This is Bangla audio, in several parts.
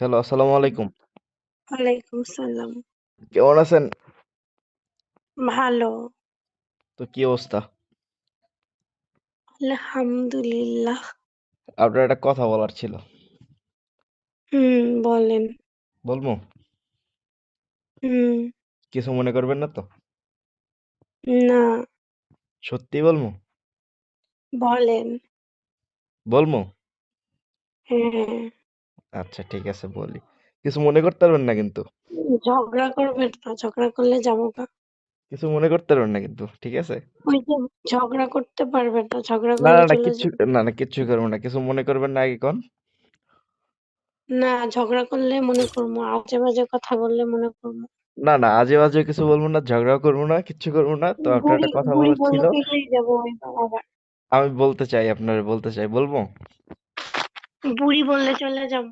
হ্যালো, আসসালামু আলাইকুম। ওয়ালাইকুম সালাম। কেমন আছেন? ভালো। তো কি অবস্থা? আলহামদুলিল্লাহ। আপনার একটা কথা বলার ছিল। বলেন। বলবো? হুম। কিছু মনে করবেন না তো? না। সত্যি বলবো? বলেন। বলবো? হ্যাঁ। আচ্ছা ঠিক আছে বলি। কিছু মনে করতে পারবেন না কিন্তু। ঝগড়া করবেন না, ঝগড়া করলে যাবো গা। কিছু মনে করতে পারবেন না কিন্তু। ঠিক আছে? ওই যে ঝগড়া করতে পারবেন না, ঝগড়া না, করলে না, না চলে কিচ্ছু যাবো। না, না কিচ্ছুই করবো না। কিছু মনে করবেন না আগে কোন? না, ঝগড়া করলে মনে করবো, আজে বাজে কথা বললে মনে করবো। না, না আজে বাজে কিছু বলবো না, ঝগড়াও করবো না, কিচ্ছু করবো না। তো আপনার বুড়ি একটা কথা বুড়ি বলার বলে ছিল। চলেই যাবো এবার আবার। আমি বলতে চাই, আপনার বলতে চাই, বলবো? বুড়ি বললে চলে যাবো।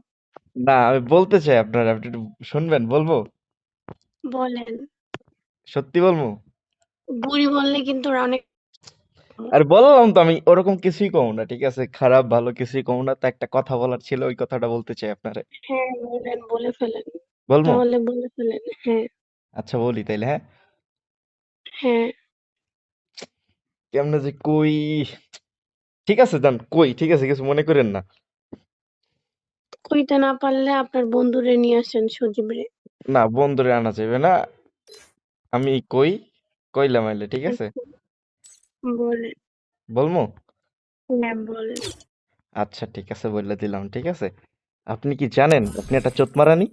না, আমি বলতে চাই আপনার, আপনি একটু শুনবেন, বলবো? বলেন। সত্যি বলবো? বুড়ি বললে কিন্তু অনেক। আর বললাম তো আমি ওরকম কিছুই কম না, ঠিক আছে? খারাপ ভালো কিছুই কম না, তো একটা কথা বলার ছিল, ওই কথাটা বলতে চাই আপনারে। হ্যাঁ, বলেন, বলে ফেলেন। বলবো? তাহলে বলে ফেলেন। হ্যাঁ। আচ্ছা বলি তাইলে, হ্যাঁ। হ্যাঁ। কেমনে যে কই, ঠিক আছে যান কই, ঠিক আছে কিছু মনে করেন না। কইতে না পারলে আপনার বন্ধুরে নিয়ে আসেন, সজীব রে। না বন্ধুরে আনা যাবে না। আমি কইলাম আইলে, ঠিক আছে? আচ্ছা, বলেন। বলবো? হ্যাঁ, বলেন। আচ্ছা ঠিক আছে বললে দিলাম, ঠিক আছে। আপনি কি জানেন আপনি একটা চোতমারানি?